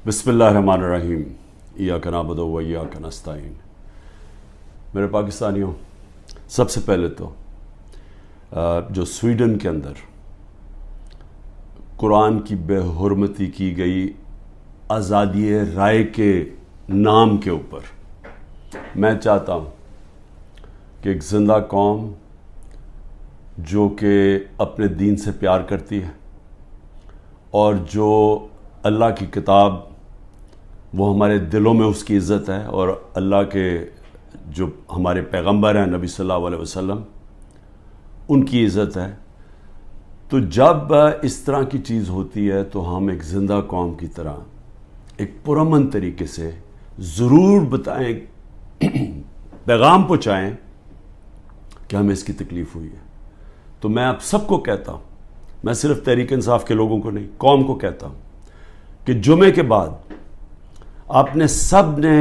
بسم اللہ الرحمن الرحیم ایاک نعبد و ایاک نستعین۔ میرے پاکستانیوں، سب سے پہلے تو جو سویڈن کے اندر قرآن کی بے حرمتی کی گئی آزادی رائے کے نام کے اوپر میں چاہتا ہوں کہ ایک زندہ قوم جو کہ اپنے دین سے پیار کرتی ہے اور جو اللہ کی کتاب وہ ہمارے دلوں میں اس کی عزت ہے، اور اللہ کے جو ہمارے پیغمبر ہیں نبی صلی اللہ علیہ وسلم ان کی عزت ہے، تو جب اس طرح کی چیز ہوتی ہے تو ہم ایک زندہ قوم کی طرح ایک پرامن طریقے سے ضرور بتائیں، پیغام پہنچائیں کہ ہمیں اس کی تکلیف ہوئی ہے۔ تو میں آپ سب کو کہتا ہوں، میں صرف تحریک انصاف کے لوگوں کو نہیں، قوم کو کہتا ہوں کہ جمعے کے بعد آپ نے سب نے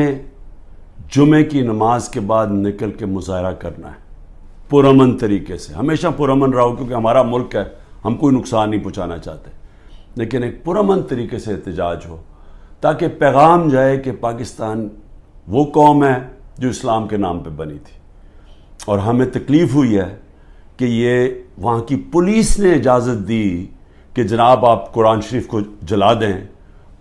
جمعے کی نماز کے بعد نکل کے مظاہرہ کرنا ہے پرامن طریقے سے۔ ہمیشہ پرامن رہو، کیونکہ ہمارا ملک ہے، ہم کوئی نقصان نہیں پہنچانا چاہتے، لیکن ایک پرامن طریقے سے احتجاج ہو تاکہ پیغام جائے کہ پاکستان وہ قوم ہے جو اسلام کے نام پہ بنی تھی، اور ہمیں تکلیف ہوئی ہے کہ یہ وہاں کی پولیس نے اجازت دی کہ جناب آپ قرآن شریف کو جلا دیں،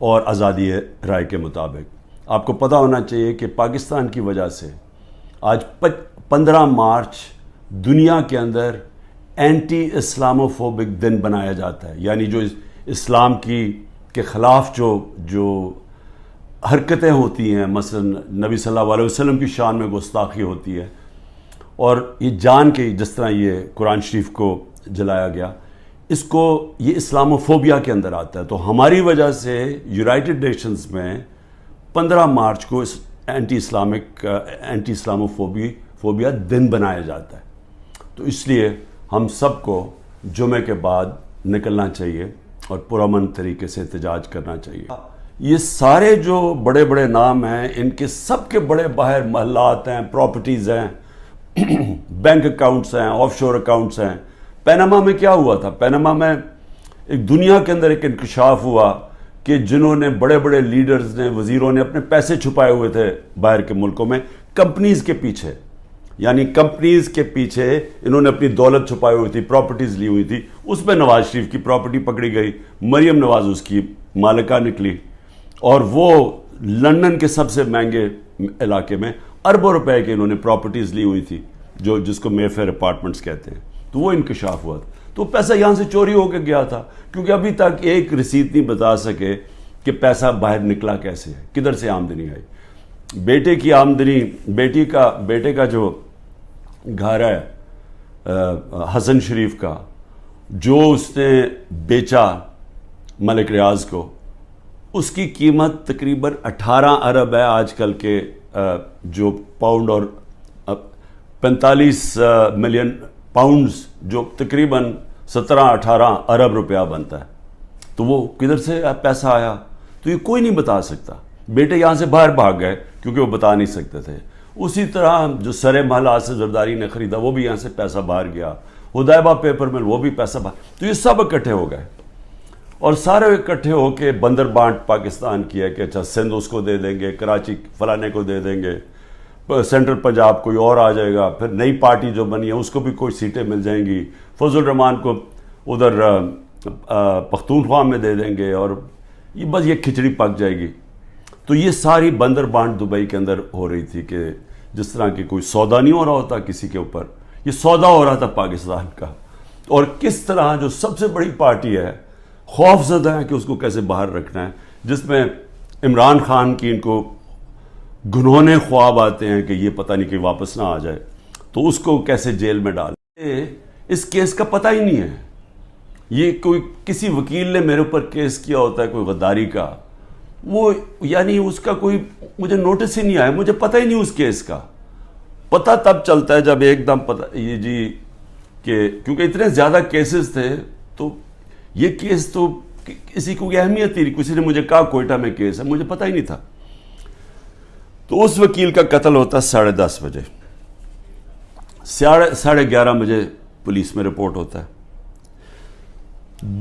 اور آزادی رائے کے مطابق آپ کو پتہ ہونا چاہیے کہ پاکستان کی وجہ سے آج 15 مارچ دنیا کے اندر اینٹی اسلاموفوبک دن بنایا جاتا ہے، یعنی جو اسلام کے خلاف جو حرکتیں ہوتی ہیں، مثلا نبی صلی اللہ علیہ وسلم کی شان میں گستاخی ہوتی ہے، اور یہ جان کے جس طرح یہ قرآن شریف کو جلایا گیا، اس کو یہ اسلاموفوبیا کے اندر آتا ہے۔ تو ہماری وجہ سے یونائٹڈ نیشنز میں 15 مارچ کو اینٹی اسلاموفوبیا دن بنایا جاتا ہے۔ تو اس لیے ہم سب کو جمعے کے بعد نکلنا چاہیے اور پرامن طریقے سے احتجاج کرنا چاہیے۔ یہ سارے جو بڑے بڑے نام ہیں، ان کے سب کے بڑے باہر محلات ہیں، پراپرٹیز ہیں، بینک اکاؤنٹس ہیں، آف شور اکاؤنٹس ہیں۔ پیناما میں کیا ہوا تھا؟ پیناما میں ایک دنیا کے اندر ایک انکشاف ہوا کہ جنہوں نے بڑے بڑے لیڈرز نے، وزیروں نے اپنے پیسے چھپائے ہوئے تھے باہر کے ملکوں میں کمپنیز کے پیچھے، یعنی کمپنیز کے پیچھے انہوں نے اپنی دولت چھپائی ہوئی تھی، پراپرٹیز لی ہوئی تھی۔ اس میں نواز شریف کی پراپرٹی پکڑی گئی، مریم نواز اس کی مالکہ نکلی، اور وہ لندن کے سب سے مہنگے علاقے میں اربوں روپے کی انہوں نے پراپرٹیز لی ہوئی تھی، جس کو مے فیئر اپارٹمنٹس کہتے ہیں۔ تو وہ انکشاف ہوا تھا، تو پیسہ یہاں سے چوری ہو کے گیا تھا، کیونکہ ابھی تک ایک رسید نہیں بتا سکے کہ پیسہ باہر نکلا کیسے ہے، کدھر سے آمدنی آئی۔ بیٹے کی آمدنی، بیٹے کا جو گھر ہے حسن شریف کا، جو اس نے بیچا ملک ریاض کو، اس کی قیمت تقریباً 18 ارب ہے آج کل کے جو پاؤنڈ، اور 45 ملین پاؤنڈز، جو تقریباً 17-18 ارب روپیہ بنتا ہے۔ تو وہ کدھر سے پیسہ آیا، تو یہ کوئی نہیں بتا سکتا۔ بیٹے یہاں سے باہر بھاگ گئے کیونکہ وہ بتا نہیں سکتے تھے۔ اسی طرح جو سرے محل آصف زرداری نے خریدا، وہ بھی یہاں سے پیسہ باہر گیا، حدیبہ پیپر مل، وہ بھی پیسہ باہر۔ تو یہ سب اکٹھے ہو گئے، اور سارے اکٹھے ہو کے بندر بانٹ پاکستان کیا کہ اچھا سندھ اس کو دے دیں گے، کراچی فلانے کو دے دیں گے، سینٹرل پنجاب کوئی اور آ جائے گا، پھر نئی پارٹی جو بنی ہے اس کو بھی کوئی سیٹیں مل جائیں گی، فضل الرحمان کو ادھر پختونخوا میں دے دیں گے، اور یہ بس یہ کھچڑی پک جائے گی۔ تو یہ ساری بندر بانٹ دبئی کے اندر ہو رہی تھی کہ جس طرح کہ کوئی سودا نہیں ہو رہا ہوتا کسی کے اوپر، یہ سودا ہو رہا تھا پاکستان کا، اور کس طرح جو سب سے بڑی پارٹی ہے خوف زدہ ہے کہ اس کو کیسے باہر رکھنا ہے، جس میں عمران خان کی ان کو گنہونے خواب آتے ہیں کہ یہ پتہ نہیں کہ واپس نہ آ جائے، تو اس کو کیسے جیل میں ڈالے۔ اس کیس کا پتہ ہی نہیں ہے، یہ کوئی کسی وکیل نے میرے اوپر کیس کیا ہوتا ہے کوئی غداری کا، وہ یعنی اس کا کوئی مجھے نوٹس ہی نہیں آیا، مجھے پتہ ہی نہیں اس کیس کا۔ پتہ تب چلتا ہے جب ایک دم پتہ یہ جی کہ کیونکہ اتنے زیادہ کیسز تھے، تو یہ کیس تو کسی کو اہمیت ہی نہیں، کسی نے مجھے کہا کوئٹہ میں کیس ہے، مجھے پتہ ہی نہیں تھا۔ تو اس وکیل کا قتل ہوتا 10:30 بجے، 11:30 بجے پولیس میں رپورٹ ہوتا ہے،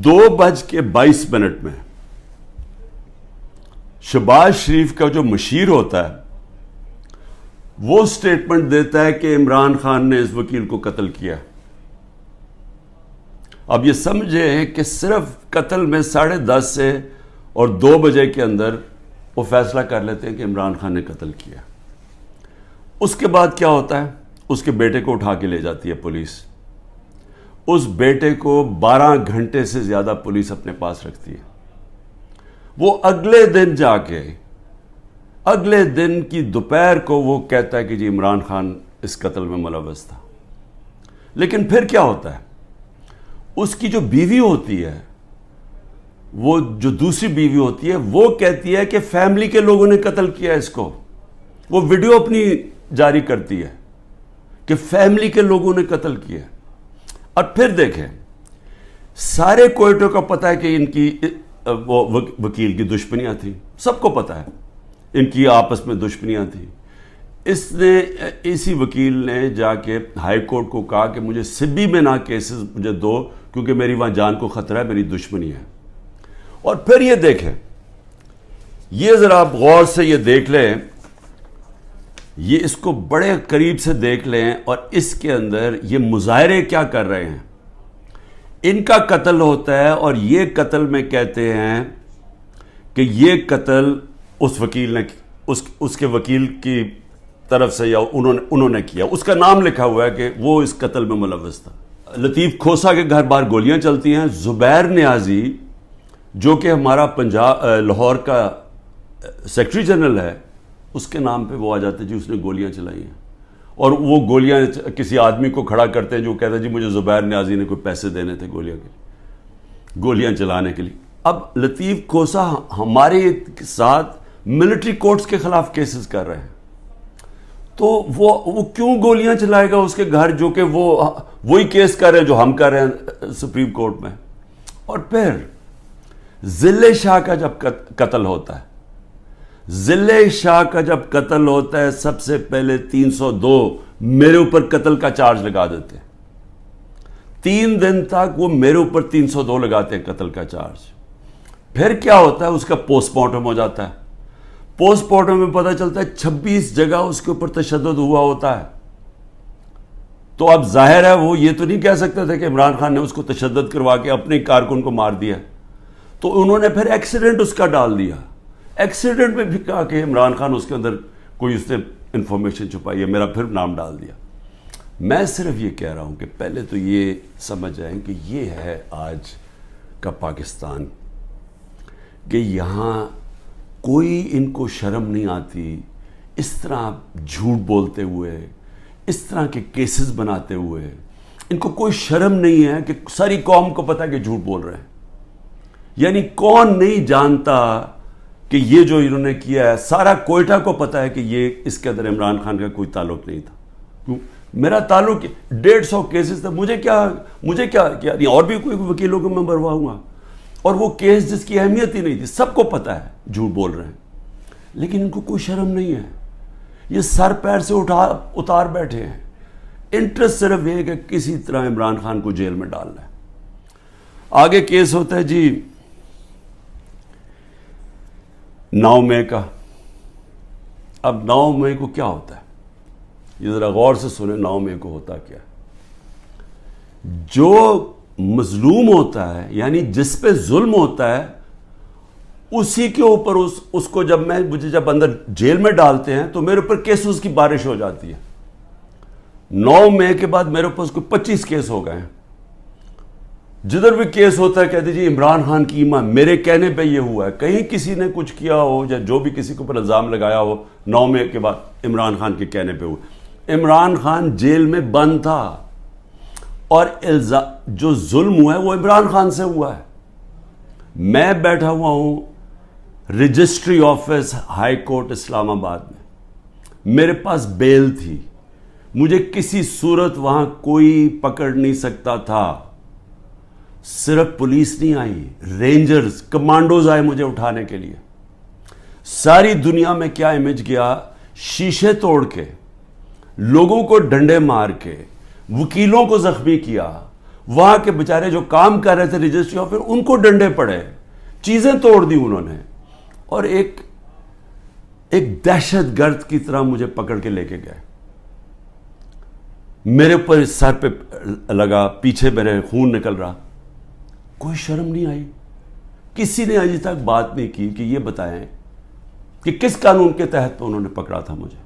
2:22 میں شہباز شریف کا جو مشیر ہوتا ہے وہ سٹیٹمنٹ دیتا ہے کہ عمران خان نے اس وکیل کو قتل کیا. اب یہ سمجھیں کہ صرف قتل میں 10:30 سے اور 2 بجے کے اندر وہ فیصلہ کر لیتے ہیں کہ عمران خان نے قتل کیا. اس کے بعد کیا ہوتا ہے؟ اس کے بیٹے کو اٹھا کے لے جاتی ہے پولیس. اس بیٹے کو 12 گھنٹے سے زیادہ پولیس اپنے پاس رکھتی ہے. وہ اگلے دن جا کے اگلے دن کی دوپہر کو وہ کہتا ہے کہ جی عمران خان اس قتل میں ملوث تھا. لیکن پھر کیا ہوتا ہے؟ اس کی جو بیوی ہوتی ہے، وہ جو دوسری بیوی ہوتی ہے، وہ کہتی ہے کہ فیملی کے لوگوں نے قتل کیا اس کو. وہ ویڈیو اپنی جاری کرتی ہے کہ فیملی کے لوگوں نے قتل کیا. اور پھر دیکھیں، سارے کوئٹوں کو پتہ ہے کہ ان کی وہ وکیل کی دشمنیاں تھیں، سب کو پتہ ہے ان کی آپس میں دشمنیاں تھیں. اسی وکیل نے جا کے ہائی کورٹ کو کہا کہ مجھے سبی میں نہ کیسز مجھے دو، کیونکہ میری وہاں جان کو خطرہ ہے، میری دشمنی ہے. اور پھر یہ دیکھیں، یہ ذرا آپ غور سے یہ دیکھ لیں، یہ اس کو بڑے قریب سے دیکھ لیں، اور اس کے اندر یہ مظاہرے کیا کر رہے ہیں. ان کا قتل ہوتا ہے اور یہ قتل میں کہتے ہیں کہ یہ قتل اس وکیل نے اس کے وکیل کی طرف سے یا انہوں نے کیا. اس کا نام لکھا ہوا ہے کہ وہ اس قتل میں ملوث تھا. لطیف کھوسا کے گھر باہر گولیاں چلتی ہیں. زبیر نیازی جو کہ ہمارا لاہور کا سیکرٹری جنرل ہے، اس کے نام پہ وہ آ جاتے جی اس نے گولیاں چلائی ہیں. اور وہ گولیاں کسی آدمی کو کھڑا کرتے ہیں جو کہتا ہے جی مجھے زبیر نیازی نے کوئی پیسے دینے تھے گولیاں چلانے کے لیے. اب لطیف کھوسا ہمارے ساتھ ملٹری کورٹس کے خلاف کیسز کر رہے ہیں، تو وہ کیوں گولیاں چلائے گا اس کے گھر، جو کہ وہی کیس کر رہے ہیں جو ہم کر رہے ہیں سپریم کورٹ میں. اور پھر ذل شاہ کا جب قتل ہوتا ہے، ذل شاہ کا جب قتل ہوتا ہے، سب سے پہلے 302 میرے اوپر قتل کا چارج لگا دیتے ہیں. 3 دن تک وہ میرے اوپر 302 لگاتے ہیں قتل کا چارج. پھر کیا ہوتا ہے؟ اس کا پوسٹ مارٹم ہو جاتا ہے. پوسٹ مارٹم میں پتہ چلتا ہے 26 جگہ اس کے اوپر تشدد ہوا ہوتا ہے. تو اب ظاہر ہے وہ یہ تو نہیں کہہ سکتے تھے کہ عمران خان نے اس کو تشدد کروا کے اپنے کارکن کو مار دیا. تو انہوں نے پھر ایکسیڈنٹ اس کا ڈال دیا. ایکسیڈنٹ میں بھی کہا کہ عمران خان اس کے اندر کوئی اس نے انفارمیشن چھپائی ہے، میرا پھر نام ڈال دیا. میں صرف یہ کہہ رہا ہوں کہ پہلے تو یہ سمجھ جائیں کہ یہ ہے آج کا پاکستان، کہ یہاں کوئی ان کو شرم نہیں آتی اس طرح جھوٹ بولتے ہوئے، اس طرح کے کیسز بناتے ہوئے. ان کو کوئی شرم نہیں ہے کہ ساری قوم کو پتہ ہے کہ جھوٹ بول رہے ہیں. یعنی کون نہیں جانتا کہ یہ جو انہوں نے کیا ہے، سارا کوئٹہ کو پتہ ہے کہ یہ اس کے اندر عمران خان کا کوئی تعلق نہیں تھا. میرا تعلق 150 کیسز تھا، مجھے کیا نہیں، اور بھی کوئی وکیلوں کو میں مرواؤں گا. اور وہ کیس جس کی اہمیت ہی نہیں تھی، سب کو پتہ ہے جھوٹ بول رہے ہیں، لیکن ان کو کوئی شرم نہیں ہے. یہ سر پیر سے اتار بیٹھے ہیں. انٹرسٹ صرف یہ کہ کسی طرح عمران خان کو جیل میں ڈالنا ہے. آگے کیس ہوتا ہے جی 9 مئی کا. اب 9 مئی کو کیا ہوتا ہے؟ یہ ذرا غور سے سنیں. 9 مئی کو ہوتا کیا ہے؟ جو مظلوم ہوتا ہے، یعنی جس پہ ظلم ہوتا ہے، اسی کے اوپر اس کو مجھے جب اندر جیل میں ڈالتے ہیں تو میرے اوپر کیسز کی بارش ہو جاتی ہے. 9 مئی کے بعد میرے اوپر 25 کیس ہو گئے ہیں. جدھر بھی کیس ہوتا ہے کہتے جی عمران خان کی ایمان، میرے کہنے پہ یہ ہوا ہے. کہیں کسی نے کچھ کیا ہو یا جو بھی کسی کے اوپر الزام لگایا ہو، 9 مئی کے بعد عمران خان کے کہنے پہ ہوا. عمران خان جیل میں بند تھا اور جو ظلم ہوا ہے وہ عمران خان سے ہوا ہے. میں بیٹھا ہوا ہوں رجسٹری آفس ہائی کورٹ اسلام آباد میں. میرے پاس بیل تھی، مجھے کسی صورت وہاں کوئی پکڑ نہیں سکتا تھا. صرف پولیس نہیں آئی، رینجرز، کمانڈوز آئے مجھے اٹھانے کے لیے. ساری دنیا میں کیا امیج گیا، شیشے توڑ کے، لوگوں کو ڈنڈے مار کے، وکیلوں کو زخمی کیا. وہاں کے بیچارے جو کام کر رہے تھے رجسٹری آفس، ان کو ڈنڈے پڑے، چیزیں توڑ دی انہوں نے. اور ایک ایک دہشت گرد کی طرح مجھے پکڑ کے لے کے گئے. میرے اوپر سر پہ لگا, پیچھے میرے خون نکل رہا. کوئی شرم نہیں آئی. کسی نے ابھی تک بات نہیں کی کہ یہ بتائیں کہ کس قانون کے تحت انہوں نے پکڑا تھا مجھے.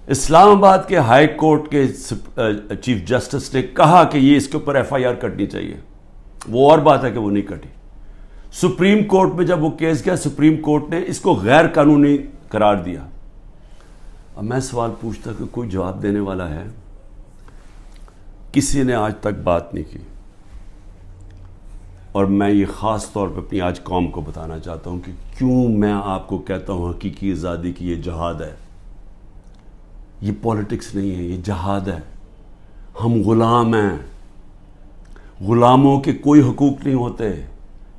اسلام آباد کے ہائی کورٹ کے چیف جسٹس نے کہا کہ یہ اس کے اوپر ایف آئی آر کٹنی چاہیے. وہ اور بات ہے کہ وہ نہیں کٹی. سپریم کورٹ میں جب وہ کیس گیا, سپریم کورٹ نے اس کو غیر قانونی قرار دیا. اب میں سوال پوچھتا کہ کوئی جواب دینے والا ہے؟ کسی نے آج تک بات نہیں کی. اور میں یہ خاص طور پہ اپنی آج قوم کو بتانا چاہتا ہوں کہ کیوں میں آپ کو کہتا ہوں حقیقی آزادی کی یہ جہاد ہے. یہ پولیٹکس نہیں ہے, یہ جہاد ہے. ہم غلام ہیں. غلاموں کے کوئی حقوق نہیں ہوتے.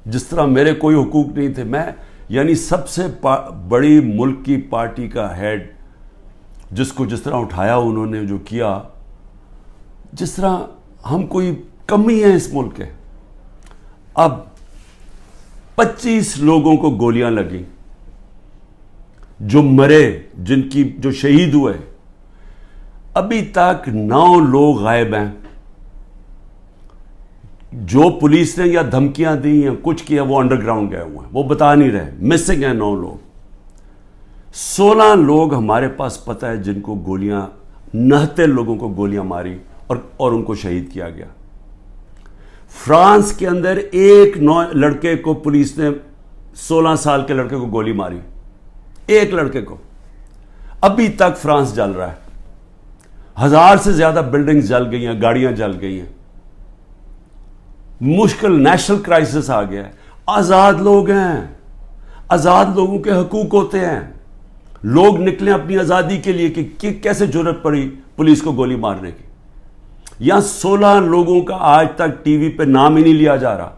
جس طرح میرے کوئی حقوق نہیں تھے. میں یعنی سب سے بڑی ملک کی پارٹی کا ہیڈ, جس کو جس طرح اٹھایا انہوں نے, جو کیا, جس طرح ہم کوئی کمی ہے اس ملک کے. اب 25 لوگوں کو گولیاں لگیں, جو مرے, جو شہید ہوئے. ابھی تک 9 لوگ غائب ہیں. جو پولیس نے یا دھمکیاں دی یا کچھ کیا وہ انڈر گراؤنڈ گئے ہوئے ہیں, وہ بتا نہیں رہے. مسنگ ہیں 9 لوگ. 16 لوگ ہمارے پاس پتہ ہے جن کو گولیاں, 69 لوگوں کو گولیاں ماری اور ان کو شہید کیا گیا. فرانس کے اندر ایک لڑکے کو پولیس نے 16 سال کے لڑکے کو گولی ماری. ایک لڑکے کو. ابھی تک فرانس جل رہا ہے. 1000 سے زیادہ بلڈنگز جل گئی ہیں, گاڑیاں جل گئی ہیں. مشکل نیشنل کرائسس آ گیا ہے. آزاد لوگ ہیں. آزاد لوگوں کے حقوق ہوتے ہیں. لوگ نکلیں اپنی آزادی کے لیے کہ کیسے جرأت پڑی پولیس کو گولی مارنے کی. یہاں 16 لوگوں کا آج تک ٹی وی پہ نام ہی نہیں لیا جا رہا.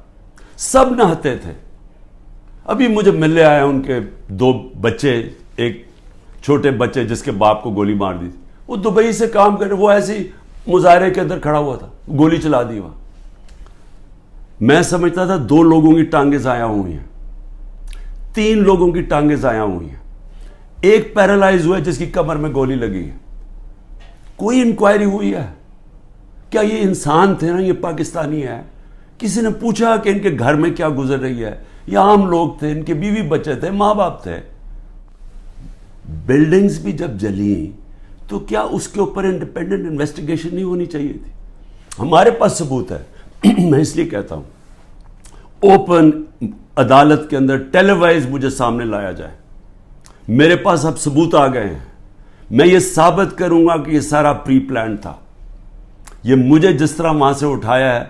سب نہتے تھے. ابھی مجھے ملنے آئے ان کے 2 بچے, ایک چھوٹے بچے جس کے باپ کو گولی مار دی. وہ دبئی سے کام کر رہے, وہ ایسی مظاہرے کے اندر کھڑا ہوا تھا, گولی چلا دی وہاں. میں سمجھتا تھا 2 لوگوں کی ٹانگیں ضائع ہوئی ہیں, 3 لوگوں کی ٹانگیں ضائع ہوئی ہیں. ایک پیرالائز ہوا ہے جس کی کمر میں گولی لگی ہے. کوئی انکوائری ہوئی ہے؟ کیا یہ انسان تھے نا, یہ پاکستانی ہے؟ کسی نے پوچھا کہ ان کے گھر میں کیا گزر رہی ہے؟ یہ عام لوگ تھے, ان کے بیوی بچے تھے, ماں باپ تھے. بلڈنگز بھی جب جلیں تو کیا اس کے اوپر انڈیپینڈنٹ انویسٹیگیشن نہیں ہونی چاہیے تھی؟ ہمارے پاس ثبوت ہے. میں اس لیے کہتا ہوں اوپن عدالت کے اندر ٹیلی وائز مجھے سامنے لایا جائے. میرے پاس اب ثبوت آ گئے ہیں. میں یہ ثابت کروں گا کہ یہ سارا پری پلان تھا. یہ مجھے جس طرح وہاں سے اٹھایا ہے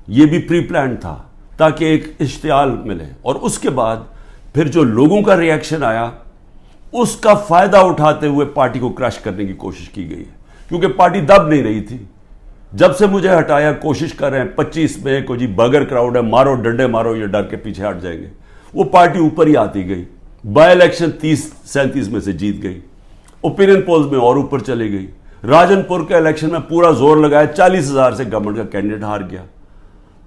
یہ بھی پری پلان تھا تاکہ ایک اشتعال ملے. اور اس کے بعد پھر جو لوگوں کا ری ایکشن آیا اس کا فائدہ اٹھاتے ہوئے پارٹی کو کرش کرنے کی کوشش کی گئی ہے. کیونکہ پارٹی دب نہیں رہی تھی. جب سے مجھے ہٹایا کوشش کر رہے ہیں 25 میں کو جی بغیر کراؤڈ ہے, مارو ڈنڈے مارو, یہ ڈر کے پیچھے ہٹ جائیں گے. وہ پارٹی اوپر ہی آتی گئی. بائی الیکشن 30-37 میں سے جیت گئی. اوپینین پولز میں اور اوپر چلی گئی. راجن پور کے الیکشن میں پورا زور لگایا, 40,000 سے گورنمنٹ کا کینڈیڈیٹ ہار گیا.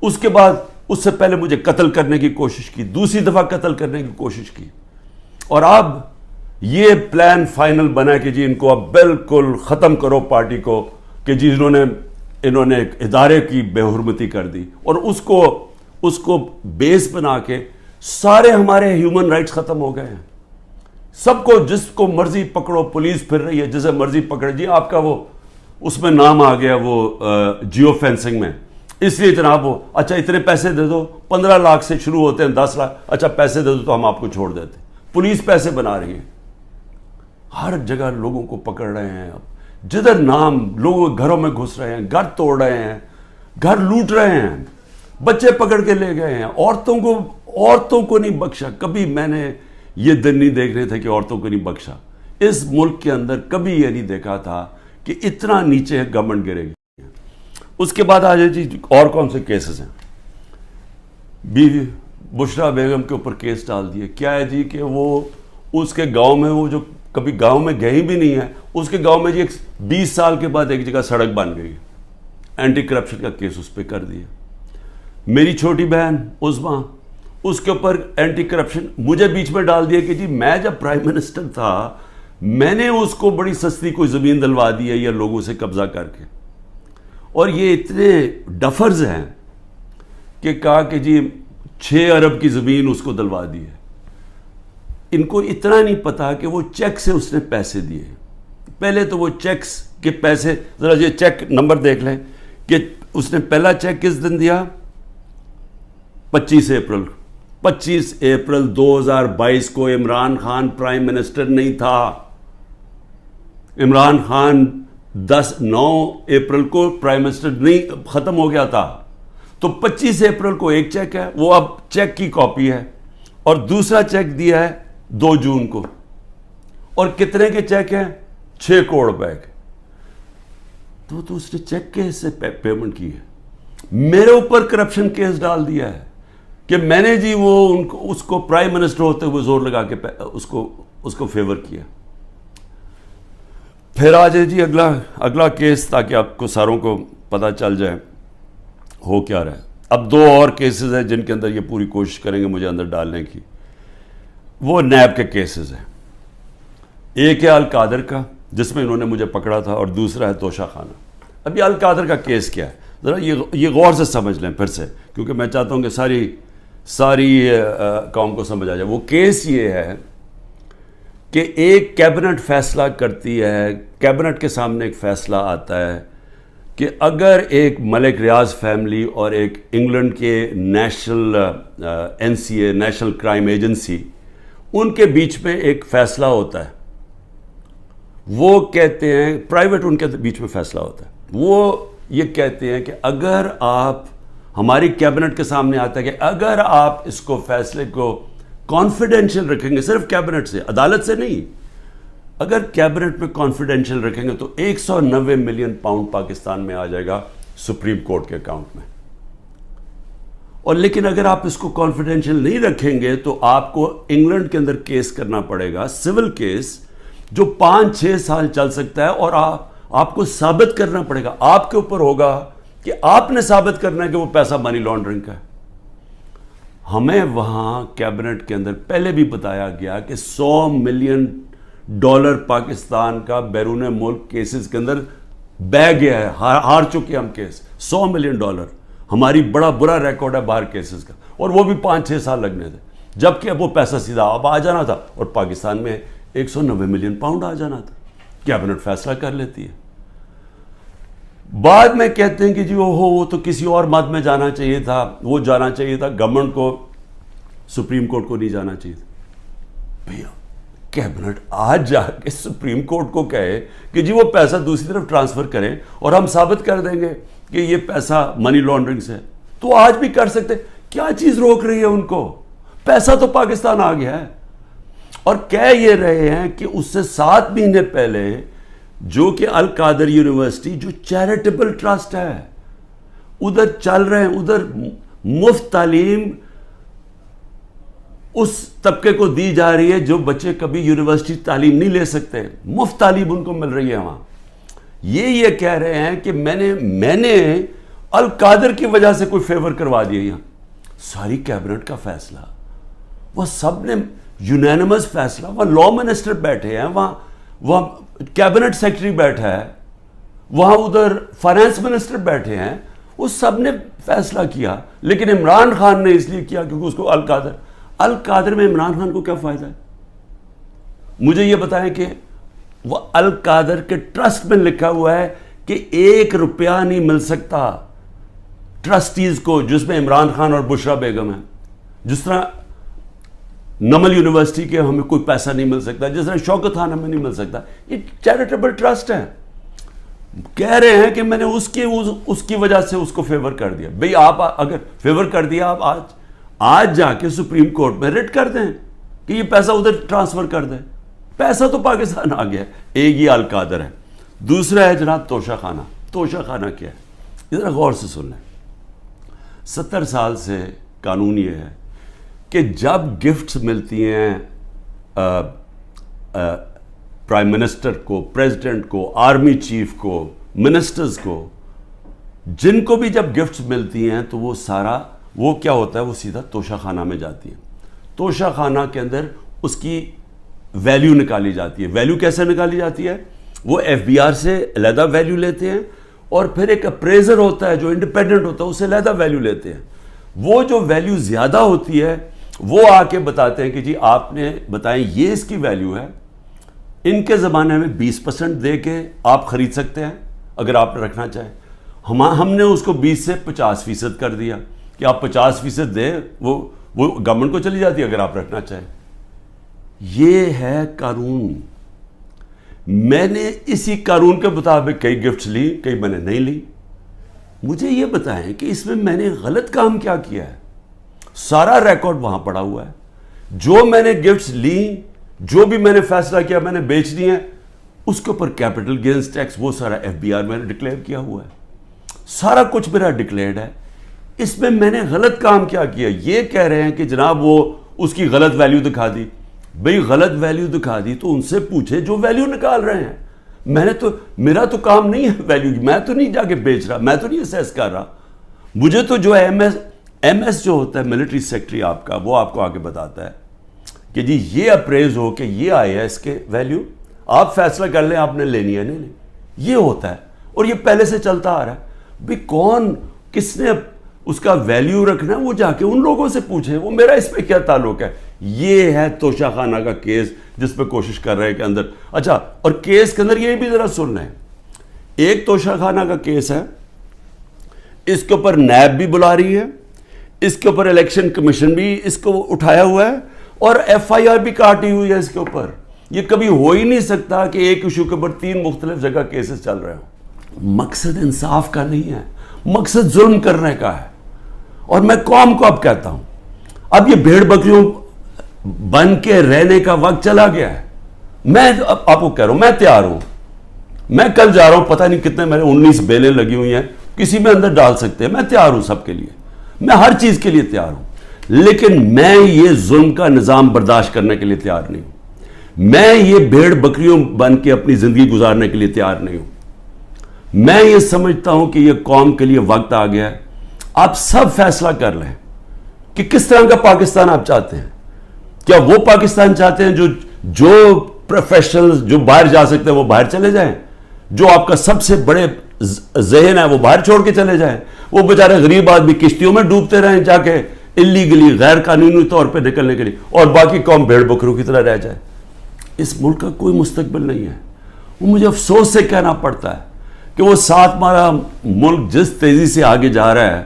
اس کے بعد اس سے پہلے مجھے قتل کرنے کی کوشش کی, دوسری دفعہ قتل کرنے کی کوشش کی. اور اب یہ پلان فائنل بنا کہ جی ان کو اب بالکل ختم کرو پارٹی کو, کہ جی انہوں نے ایک ادارے کی بے حرمتی کر دی. اور اس کو بیس بنا کے سارے ہمارے ہیومن رائٹس ختم ہو گئے ہیں. سب کو جس کو مرضی پکڑو, پولیس پھر رہی ہے جسے مرضی پکڑے. جی آپ کا وہ اس میں نام آ گیا وہ جیو فینسنگ میں, اس لیے جناب وہ اچھا اتنے پیسے دے دو, 15 لاکھ سے شروع ہوتے ہیں, 10 لاکھ, اچھا پیسے دے دو تو ہم آپ کو چھوڑ دیتے. پولیس پیسے بنا رہی ہے. ہر جگہ لوگوں کو پکڑ رہے ہیں. اب جدھر نام لوگوں کے گھروں میں گھس رہے ہیں, گھر توڑ رہے ہیں, گھر لوٹ رہے ہیں, بچے پکڑ کے لے گئے ہیں. عورتوں کو نہیں بخشا. کبھی میں نے یہ دن نہیں دیکھنے تھے کہ عورتوں کو نہیں بخشا. اس ملک کے اندر کبھی یہ نہیں دیکھا تھا کہ اتنا نیچے گورنمنٹ گرے گی. اس کے بعد آ جائے جی اور کون سے کیسز ہیں. بیوی بشرا بیگم کے اوپر کیس ڈال دیے. کیا ہے جی کہ وہ اس کے گاؤں میں, وہ جو کبھی گاؤں میں گئی بھی نہیں ہے, اس کے گاؤں میں جی 20 سال کے بعد ایک جگہ سڑک بن گئی. اینٹی کرپشن کا کیس اس پہ کر دیا. میری چھوٹی بہن عظما, اس کے اوپر اینٹی کرپشن مجھے بیچ میں ڈال دیا کہ جی میں جب پرائم منسٹر تھا میں نے اس کو بڑی سستی کوئی زمین دلوا دی ہے یا لوگوں سے قبضہ کر کے. اور یہ اتنے ڈفرز ہیں کہ کہا کہ جی 6 ارب کی زمین اس کو دلوا دی ہے. ان کو اتنا نہیں پتا کہ وہ چیک سے اس نے پیسے دیے. پہلے تو وہ چیکس کے پیسے ذرا یہ چیک نمبر دیکھ لیں کہ اس نے پہلا چیک کس دن دیا؟ 25 اپریل. 25 اپریل 2022 کو عمران خان پرائم منسٹر نہیں تھا. عمران خان 9 اپریل کو پرائم منسٹر نہیں ختم ہو گیا تھا. تو 25 اپریل کو ایک چیک ہے, وہ اب چیک کی کاپی ہے, اور دوسرا چیک دیا ہے 2 جون کو. اور کتنے کے چیک ہیں؟ 6 کروڑ روپے کے. تو اس نے چیک کے سے پیمنٹ کی ہے. میرے اوپر کرپشن کیس ڈال دیا ہے کہ میں نے جی وہ اس کو پرائم منسٹر ہوتے ہوئے زور لگا کے اس کو فیور کیا. پھر آ جائے جی اگلا کیس, تاکہ آپ کو ساروں کو پتہ چل جائے ہو کیا رہا ہے. اب 2 اور کیسز ہیں جن کے اندر یہ پوری کوشش کریں گے مجھے اندر ڈالنے کی. وہ نیب کے کیسز ہیں. ایک ہے القادر کا جس میں انہوں نے مجھے پکڑا تھا, اور دوسرا ہے توشہ خانہ. اب یہ القادر کا کیس کیا ہے ذرا یہ غور سے سمجھ لیں پھر سے, کیونکہ میں چاہتا ہوں کہ ساری قوم کو سمجھ آ جائے. وہ کیس یہ ہے کہ ایک کیبنٹ فیصلہ کرتی ہے, کیبنٹ کے سامنے ایک فیصلہ آتا ہے کہ اگر ایک ملک ریاض فیملی اور ایک انگلینڈ کے national NCA national crime agency, ان کے بیچ میں ایک فیصلہ ہوتا ہے. وہ کہتے ہیں پرائیویٹ, ان کے بیچ میں فیصلہ ہوتا ہے. وہ یہ کہتے ہیں کہ اگر آپ ہماری کیبنٹ کے سامنے آتا ہے کہ اگر آپ اس کو فیصلے کو کانفیڈینشیل رکھیں گے, صرف کیبنٹ سے, عدالت سے نہیں, اگر کیبنٹ میں کانفیڈینشیل رکھیں گے تو 190 ملین پاؤنڈ پاکستان میں آ جائے گا سپریم کورٹ کے اکاؤنٹ میں. اور لیکن اگر آپ اس کو کانفیڈینشیل نہیں رکھیں گے تو آپ کو انگلینڈ کے اندر کیس کرنا پڑے گا, سول کیس, جو 5-6 سال چل سکتا ہے. اور آپ کو ثابت کرنا پڑے گا, آپ کے اوپر ہوگا کہ آپ نے ثابت کرنا ہے کہ وہ پیسہ منی لانڈرنگ کا ہے. ہمیں وہاں کیبنٹ کے اندر پہلے بھی بتایا گیا کہ $100 ملین پاکستان کا بیرون ملک کیسز کے اندر بہ گیا ہے, ہار چکے ہم کیس. $100 ملین ہماری بڑا برا ریکارڈ ہے باہر کیسز کا, اور وہ بھی 5-6 سال لگنے تھے, جبکہ اب وہ پیسہ سیدھا اب آ جانا تھا, اور پاکستان میں 190 ملین پاؤنڈ آ جانا تھا. کیبنٹ فیصلہ کر لیتی ہے. بعد میں کہتے ہیں کہ جی وہ تو کسی اور مد میں جانا چاہیے تھا, وہ جانا چاہیے تھا گورنمنٹ کو, سپریم کورٹ کو نہیں جانا چاہیے تھا. بھیا کیبنٹ آج جا کے سپریم کورٹ کو کہے کہ جی وہ پیسہ دوسری طرف ٹرانسفر کریں اور ہم ثابت کر دیں گے کہ یہ پیسہ منی لانڈرنگ سے, تو آج بھی کر سکتے. کیا چیز روک رہی ہے ان کو؟ پیسہ تو پاکستان آ گیا ہے. اور کہہ یہ رہے ہیں کہ اس سے 7 مہینے پہلے جو کہ القادر یونیورسٹی جو چیریٹیبل ٹرسٹ ہے, ادھر چل رہے ہیں, ادھر مفت تعلیم اس طبقے کو دی جا رہی ہے جو بچے کبھی یونیورسٹی تعلیم نہیں لے سکتے, مفت تعلیم ان کو مل رہی ہے وہاں. یہ کہہ رہے ہیں کہ میں نے القادر کی وجہ سے کوئی فیور کروا دیا. یہاں ساری کیبنٹ کا فیصلہ, وہ سب نے یونینمس فیصلہ, وہاں لا منسٹر بیٹھے ہیں, وہاں کیبنٹ سیکرٹری بیٹھا ہے, وہاں ادھر فائنانس منسٹر بیٹھے ہیں, وہ سب نے فیصلہ کیا. لیکن عمران خان نے اس لیے کیا کیونکہ اس کو القادر میں عمران خان کو کیا فائدہ ہے؟ مجھے یہ بتائیں کہ وہ القادر کے ٹرسٹ میں لکھا ہوا ہے کہ 1 روپیہ نہیں مل سکتا ٹرسٹیز کو, جس میں عمران خان اور بشرا بیگم ہیں. جس طرح نمل یونیورسٹی کے ہمیں کوئی پیسہ نہیں مل سکتا, جس طرح شوکت خان ہمیں نہیں مل سکتا. یہ چیریٹیبل ٹرسٹ ہے. کہہ رہے ہیں کہ میں نے اس کی وجہ سے اس کو فیور کر دیا. بھئی آپ اگر فیور کر دیا, آپ آج جا کے سپریم کورٹ میں ریٹ کر دیں کہ یہ پیسہ ادھر ٹرانسفر کر دیں. پیسہ تو پاکستان آ گیا. ایک یہ القادر ہے, دوسرا ہے جناب توشہ خانہ. توشہ خانہ کیا ہے؟ ذرا غور سے سن لیں. 70 سال سے قانون یہ ہے کہ جب گفٹس ملتی ہیں پرائم منسٹر کو, پریزیڈنٹ کو, آرمی چیف کو, منسٹرز کو, جن کو بھی جب گفٹس ملتی ہیں تو وہ سارا وہ کیا ہوتا ہے, وہ سیدھا توشہ خانہ میں جاتی ہے. توشہ خانہ کے اندر اس کی ویلیو نکالی جاتی ہے. ویلیو کیسے نکالی جاتی ہے؟ وہ ایف بی آر سے علیحدہ ویلیو لیتے ہیں, اور پھر ایک اپریزر ہوتا ہے جو انڈیپینڈنٹ ہوتا ہے, اس سے علیحدہ ویلیو لیتے ہیں. وہ جو ویلیو زیادہ ہوتی ہے وہ آ کے بتاتے ہیں کہ جی آپ نے بتائیں یہ اس کی ویلیو ہے, ان کے زمانے میں 20% دے کے آپ خرید سکتے ہیں اگر آپ رکھنا چاہیں. ہم نے اس کو 20 سے 50% کر دیا کہ آپ 50% دیں, وہ گورنمنٹ کو چلی جاتی ہے اگر آپ رکھنا چاہیں. یہ ہے قانون. میں نے اسی قانون کے مطابق کئی گفٹس لی, کئی میں نے نہیں لی. مجھے یہ بتائیں کہ اس میں میں نے غلط کام کیا کیا ہے؟ سارا ریکارڈ وہاں پڑا ہوا ہے. جو میں نے گفٹس لی, جو بھی میں نے فیصلہ کیا میں نے بیچ دی ہیں, اس کے اوپر کیپٹل گینز ٹیکس وہ سارا ایف بی آر میں نے ڈکلیئر کیا ہوا ہے. سارا کچھ میرا ڈکلیئرڈ ہے. اس میں نے غلط کام کیا کیا؟ یہ کہہ رہے ہیں کہ جناب وہ اس کی غلط ویلیو دکھا دی. بھئی غلط ویلیو دکھا دی تو ان سے پوچھے جو ویلیو نکال رہے ہیں. میرا تو کام نہیں ہے ویلیو کی, میں تو نہیں جا کے بیچ رہا, میں تو نہیں اسیس کر رہا. مجھے تو جو ہے ایم ایس جو ہوتا ہے ملٹری سیکٹری آپ کا, وہ آپ کو آگے بتاتا ہے کہ جی یہ اپریز ہو کہ یہ آئے ہے اس کے ویلیو, آپ فیصلہ کر لیں آپ نے لینی ہے نہیں لینی. یہ ہوتا ہے اور یہ پہلے سے چلتا آ رہا ہے. بھئی کون کس نے اس کا ویلیو رکھنا ہے وہ جا کے ان لوگوں سے پوچھیں, وہ میرا اس پہ کیا تعلق ہے. یہ ہے توشہ خانہ کا کیس جس پہ کوشش کر رہے ہیں کہ اندر. اچھا, اور کیس کے اندر یہ بھی ذرا سن لیں. ایک توشہ خانہ کا کیس ہے, اس کے اوپر نیب بھی بلا رہی ہے, اس کے اوپر الیکشن کمیشن بھی اس کو اٹھایا ہوا ہے, اور ایف آئی آر بھی کاٹی ہوئی ہے اس کے اوپر. یہ کبھی ہو ہی نہیں سکتا کہ ایک ایشو کے اوپر 3 مختلف جگہ کیسز چل رہے ہوں. مقصد انصاف کا نہیں ہے, مقصد ظلم کرنے کا ہے. اور میں قوم کو اب کہتا ہوں, اب یہ بھیڑ بکریوں بن کے رہنے کا وقت چلا گیا ہے. میں آپ کو کہہ رہا ہوں, میں تیار ہوں. میں کل جا رہا ہوں, پتہ نہیں کتنے میرے 19 بیلیں لگی ہوئی ہیں, کسی میں اندر ڈال سکتے ہیں. میں تیار ہوں سب کے لیے, میں ہر چیز کے لیے تیار ہوں. لیکن میں یہ ظلم کا نظام برداشت کرنے کے لیے تیار نہیں ہوں. میں یہ بھیڑ بکریوں بن کے اپنی زندگی گزارنے کے لیے تیار نہیں ہوں. میں یہ سمجھتا ہوں کہ یہ قوم کے لیے وقت آ گیا ہے. آپ سب فیصلہ کر لیں کہ کس طرح کا پاکستان آپ چاہتے ہیں. کیا وہ پاکستان چاہتے ہیں جو پروفیشنل جو باہر جا سکتے ہیں وہ باہر چلے جائیں, جو آپ کا سب سے بڑے ذہن ہے وہ باہر چھوڑ کے چلے جائیں, وہ بیچارے غریب آدمی کشتیوں میں ڈوبتے رہیں جا کے اللیگلی غیر قانونی طور پہ نکلنے کے لیے, اور باقی قوم بھیڑ بکروں کی طرح رہ جائے. اس ملک کا کوئی مستقبل نہیں ہے. وہ مجھے افسوس سے کہنا پڑتا ہے کہ وہ ساتھ ہمارا ملک جس تیزی سے آگے جا رہا ہے,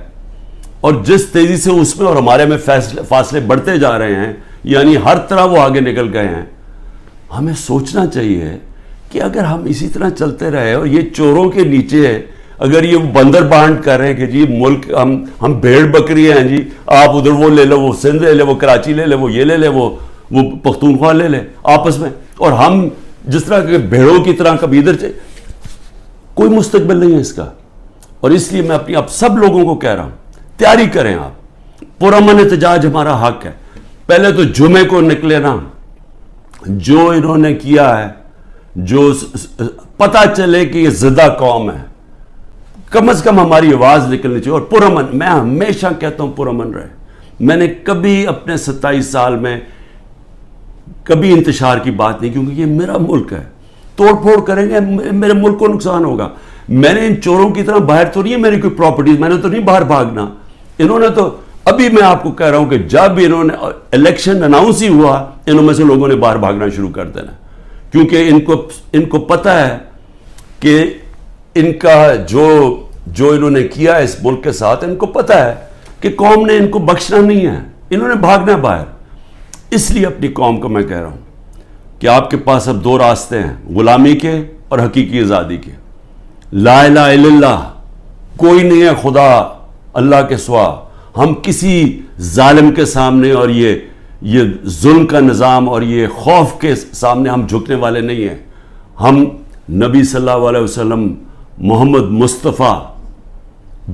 اور جس تیزی سے اس میں اور ہمارے میں فاصلے بڑھتے جا رہے ہیں, یعنی ہر طرح وہ آگے نکل گئے ہیں. ہمیں سوچنا چاہیے کہ اگر ہم اسی طرح چلتے رہے, اور یہ چوروں کے نیچے اگر یہ بندر بانٹ کر رہے ہیں کہ جی ملک ہم بھیڑ بکری ہیں, جی آپ ادھر وہ لے لو, وہ سندھ لے لے, وہ کراچی لے لے, وہ یہ لے لے, وہ پختونخوا لے لے آپس میں, اور ہم جس طرح کے بھیڑوں کی طرح کبھی ادھر کوئی مستقبل نہیں ہے اس کا. اور اس لیے میں اپنی آپ سب لوگوں کو کہہ رہا ہوں, تیاری کریں آپ. پرامن احتجاج ہمارا حق ہے. پہلے تو جمعے کو نکلے نا, جو انہوں نے کیا ہے, جو پتہ چلے کہ یہ زدہ قوم ہے, کم از کم ہماری آواز نکلنی چاہیے. اور پرامن, میں ہمیشہ کہتا ہوں پرامن رہے. میں نے کبھی اپنے 27 سال میں کبھی انتشار کی بات نہیں, کیونکہ یہ میرا ملک ہے. توڑ پھوڑ کریں گے میرے ملک کو نقصان ہوگا. میں نے ان چوروں کی طرح باہر تو نہیں ہے میری کوئی پراپرٹیز, میں نے تو نہیں باہر بھاگنا. انہوں نے تو ابھی میں آپ کو کہہ رہا ہوں کہ جب انہوں نے الیکشن اناؤنس ہی ہوا, انہوں میں سے لوگوں نے باہر بھاگنا شروع کر دینا, کیونکہ ان کو پتہ ہے کہ ان کا جو انہوں نے کیا اس ملک کے ساتھ, ان کو پتہ ہے کہ قوم نے ان کو بخشنا نہیں ہے, انہوں نے بھاگنا ہے باہر. اس لیے اپنی قوم کو میں کہہ رہا ہوں کہ آپ کے پاس اب 2 راستے ہیں, غلامی کے اور حقیقی آزادی کے. لا الہ الا اللہ, کوئی نہیں ہے خدا اللہ کے سوا. ہم کسی ظالم کے سامنے اور یہ ظلم کا نظام اور یہ خوف کے سامنے ہم جھکنے والے نہیں ہیں. ہم نبی صلی اللہ علیہ وسلم, محمد مصطفیٰ,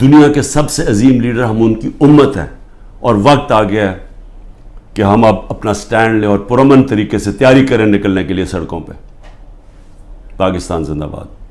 دنیا کے سب سے عظیم لیڈر, ہم ان کی امت ہیں. اور وقت آ گیا ہے کہ ہم اب اپنا سٹینڈ لیں اور پرامن طریقے سے تیاری کریں نکلنے کے لیے سڑکوں پہ. پاکستان زندہ باد.